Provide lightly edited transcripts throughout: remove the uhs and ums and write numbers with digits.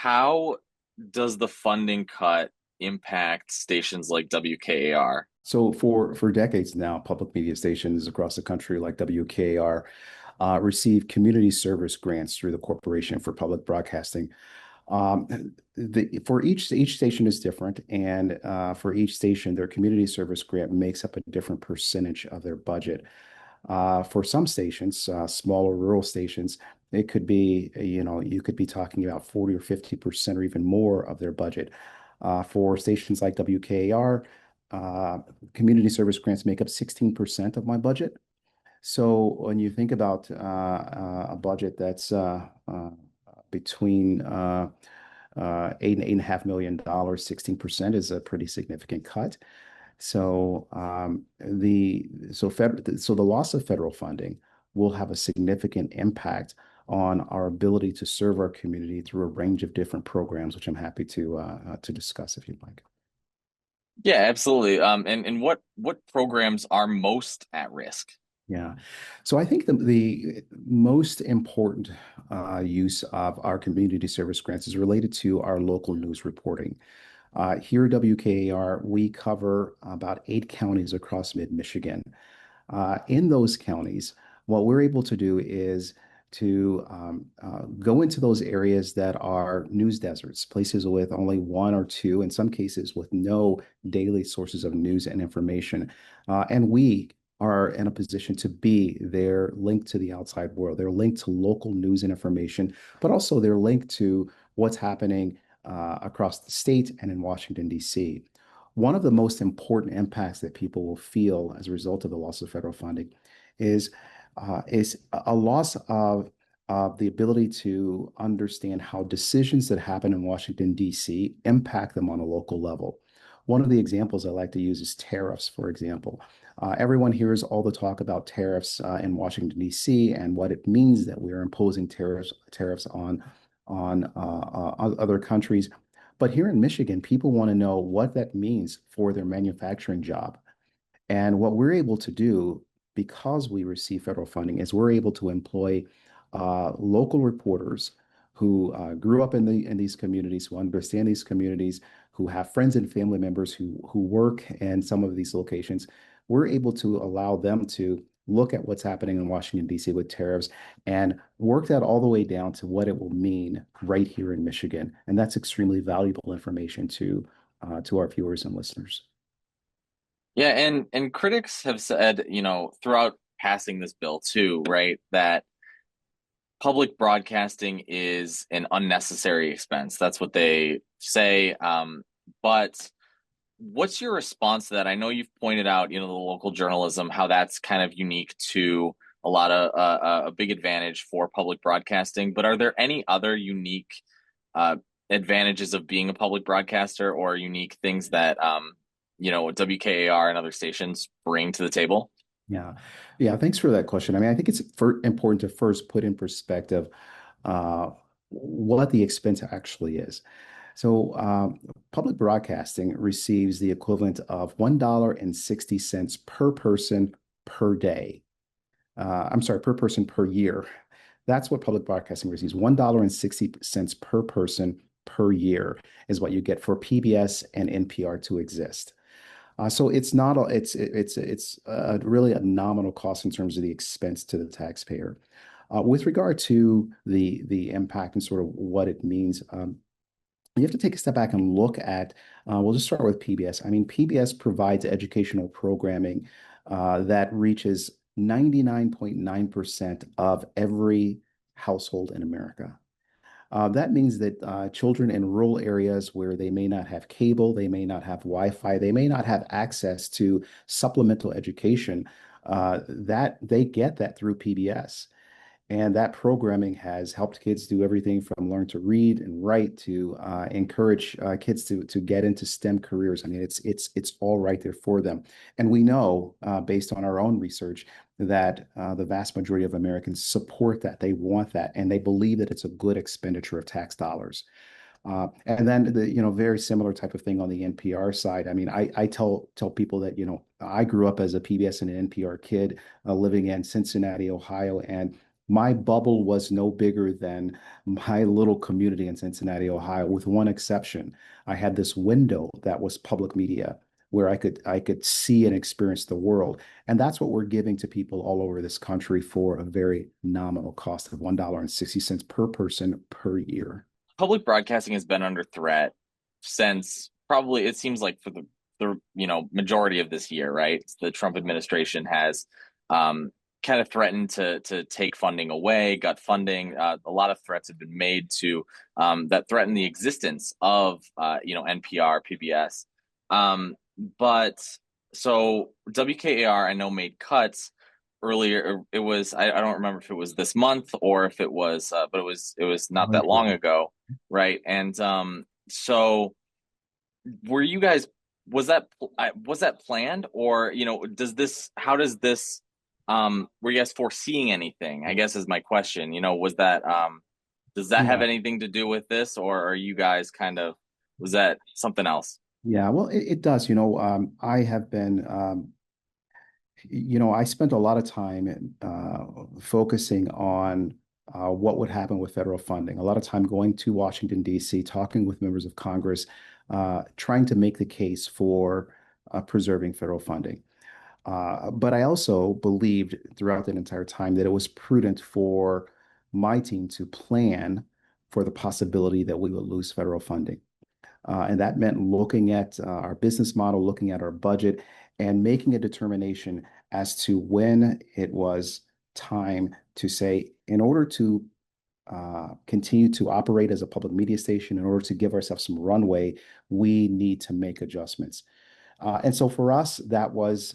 how does the funding cut impact stations like WKAR? So for decades now, public media stations across the country like WKAR receive community service grants through the Corporation for Public Broadcasting. For each station is different, and for each station, their community service grant makes up a different percentage of their budget. For some stations, smaller rural stations, it could be, you could be talking about 40 or 50% or even more of their budget. For stations like WKAR, uh, community service grants make up 16% of my budget. So when you think about a budget that's between eight and $8.5 million, 16% is a pretty significant cut. So the loss of federal funding will have a significant impact on our ability to serve our community through a range of different programs, which I'm happy to discuss if you'd like. Yeah, absolutely. And what programs are most at risk? Yeah. So I think the most important use of our community service grants is related to our local news reporting. Here at WKAR, we cover about 8 counties across mid-Michigan. In those counties, what we're able to do is to go into those areas that are news deserts, places with only one or two, in some cases with no daily sources of news and information. And we are in a position to be their link to the outside world. They're linked to local news and information, but also they're linked to what's happening across the state and in Washington, D.C. One of the most important impacts that people will feel as a result of the loss of federal funding is is a loss of the ability to understand how decisions that happen in Washington, D.C. impact them on a local level. One of the examples I like to use is tariffs, for example. Everyone hears all the talk about tariffs in Washington, D.C. and what it means that we are imposing tariffs on other countries. But here in Michigan, people want to know what that means for their manufacturing job. And what we're able to do, because we receive federal funding, is we're able to employ local reporters who grew up in these communities, who understand these communities, who have friends and family members who work in some of these locations. We're able to allow them to look at what's happening in Washington, D.C. with tariffs and work that all the way down to what it will mean right here in Michigan. And that's extremely valuable information to our viewers and listeners. Yeah, and critics have said, throughout passing this bill too, right, that public broadcasting is an unnecessary expense. That's what they say. But what's your response to that? I know you've pointed out, the local journalism, how that's kind of unique to a lot of a big advantage for public broadcasting. But are there any other unique uh, advantages of being a public broadcaster or unique things that WKAR and other stations bring to the table? Yeah. Yeah. Thanks for that question. I mean, I think it's important to first put in perspective uh, what the expense actually is. So, public broadcasting receives the equivalent of $1.60 per person per day. I'm sorry, per person per year. That's what public broadcasting receives. $1.60 per person per year is what you get for PBS and NPR to exist. So it's not a, it's really a nominal cost in terms of the expense to the taxpayer. With regard to the impact and sort of what it means, you have to take a step back and look at. We'll just start with PBS. I mean, PBS provides educational programming that reaches 99.9% of every household in America. That means that children in rural areas where they may not have cable, they may not have Wi-Fi, they may not have access to supplemental education, that they get that through PBS. And that programming has helped kids do everything from learn to read and write to encourage kids to get into STEM careers. I mean, it's all right there for them. And we know, based on our own research, that the vast majority of Americans support that. They want that, and they believe that it's a good expenditure of tax dollars. And then very similar type of thing on the NPR side. I mean, I tell people that I grew up as a PBS and an NPR kid living in Cincinnati, Ohio, and My bubble was no bigger than my little community in Cincinnati, Ohio, with one exception. I had this window that was public media where I could see and experience the world. And that's what we're giving to people all over this country for a very nominal cost of $1.60 per person per year. Public broadcasting has been under threat since probably it seems like for the majority of this year, right? The Trump administration has um, kind of threatened to take funding away, gut funding. A lot of threats have been made to that threaten the existence of NPR, PBS. Um, but so WKAR I know made cuts earlier. It was I don't remember if it was this month or if it was, but it was not that long ago, right? And so were you guys was that planned, or does this how does this were you guys foreseeing anything? I guess is my question. Was that does that have Yeah. anything to do with this, or are you guys kind of was that something else? Yeah, well, it does. I have been, I spent a lot of time focusing on what would happen with federal funding, a lot of time going to Washington, D.C., talking with members of Congress, trying to make the case for preserving federal funding. But I also believed throughout that entire time that it was prudent for my team to plan for the possibility that we would lose federal funding. And that meant looking at our business model, looking at our budget, and making a determination as to when it was time to say, in order to continue to operate as a public media station, in order to give ourselves some runway, we need to make adjustments. And so for us, that was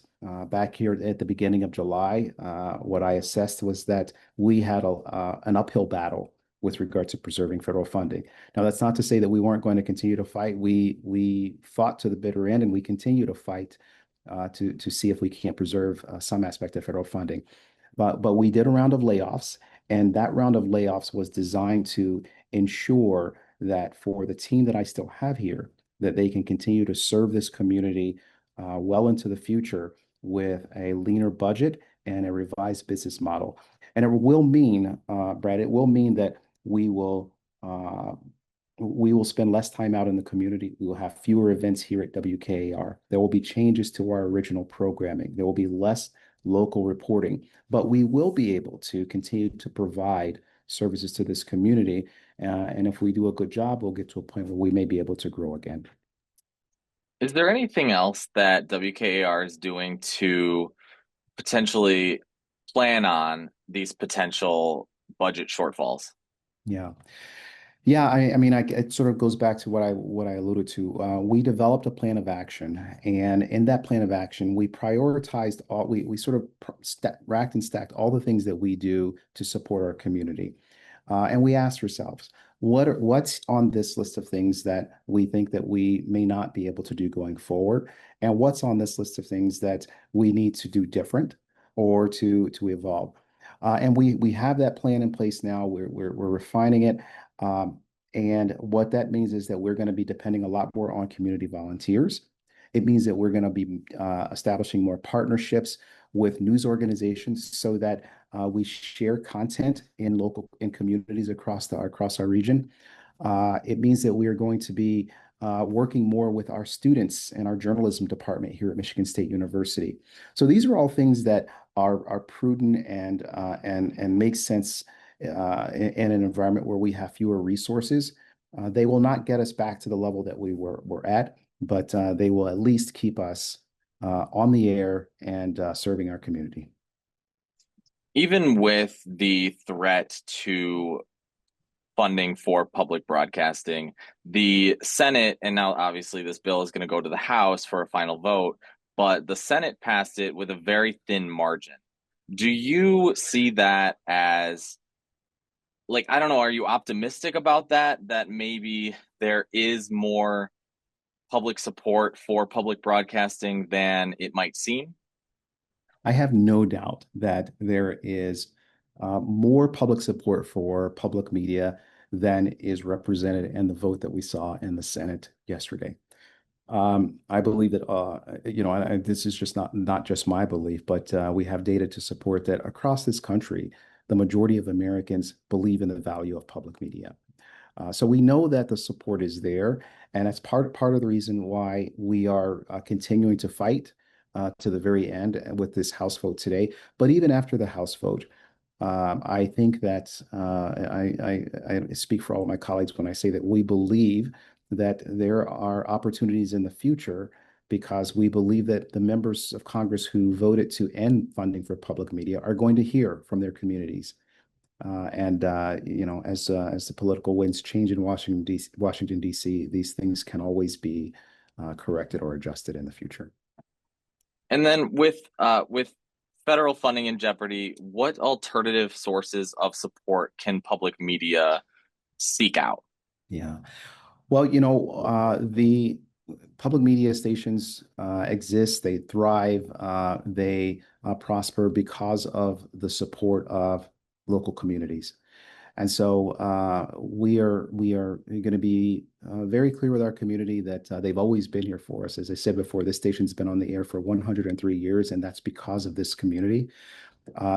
back here at the beginning of July. What I assessed was that we had an uphill battle with regard to preserving federal funding. Now, that's not to say that we weren't going to continue to fight. We fought to the bitter end, and we continue to fight to see if we can't preserve some aspect of federal funding. But we did a round of layoffs, and that round of layoffs was designed to ensure that for the team that I still have here, that they can continue to serve this community well into the future with a leaner budget and a revised business model. And it will mean, Brad, it will mean that we will uh, we will spend less time out in the community. We will have fewer events here at WKAR. There will be changes to our original programming. There will be less local reporting, but we will be able to continue to provide services to this community. And if we do a good job, we'll get to a point where we may be able to grow again. Is there anything else that WKAR is doing to potentially plan on these potential budget shortfalls? Yeah. Yeah, I mean, it sort of goes back to what I alluded to. We developed a plan of action, and in that plan of action, we prioritized all. We sort of racked and stacked all the things that we do to support our community, and we asked ourselves, what's on this list of things that we think that we may not be able to do going forward, and what's on this list of things that we need to do different or to evolve. And we have that plan in place now. We're refining it. Um, and what that means is that we're going to be depending a lot more on community volunteers. It means that we're going to be establishing more partnerships with news organizations so that we share content in communities across our region. It means that we are going to be working more with our students and our journalism department here at Michigan State University. So these are all things that are prudent and make sense in an environment where we have fewer resources. They will not get us back to the level that we were at, but they will at least keep us on the air and serving our community. Even with the threat to funding for public broadcasting, the Senate, and now obviously this bill is going to go to the House for a final vote, but the Senate passed it with a very thin margin. Do you see that as, like, I don't know, are you optimistic about that? That maybe there is more public support for public broadcasting than it might seem? I have no doubt that there is more public support for public media than is represented in the vote that we saw in the Senate yesterday. I believe that this is just not just my belief, but we have data to support that across this country. the majority of Americans believe in the value of public media. So we know that the support is there, and that's part of the reason why we are continuing to fight to the very end with this House vote today. But even after the House vote, I think that I speak for all of my colleagues when I say that we believe that there are opportunities in the future because we believe that the members of Congress who voted to end funding for public media are going to hear from their communities. And as the political winds change in Washington D.C., these things can always be corrected or adjusted in the future. And then with federal funding in jeopardy, what alternative sources of support can public media seek out? Yeah. Well, the public media stations exist, they thrive, they prosper because of the support of local communities. And so we are going to be very clear with our community that they've always been here for us. As I said before, this station's been on the air for 103 years, and that's because of this community.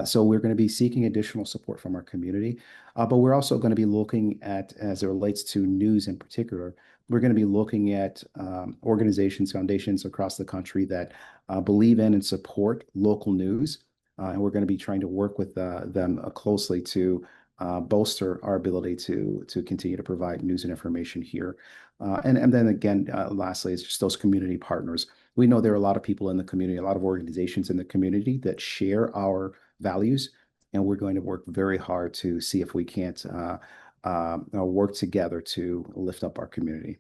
So we're going to be seeking additional support from our community, but we're also going to be looking at, as it relates to news in particular, we're going to be looking at organizations, foundations across the country that believe in and support local news. And we're going to be trying to work with them closely to bolster our ability to continue to provide news and information here. And then again, lastly, it's just those community partners. We know there are a lot of people in the community, a lot of organizations in the community that share our values, and we're going to work very hard to see if we can't work together to lift up our community.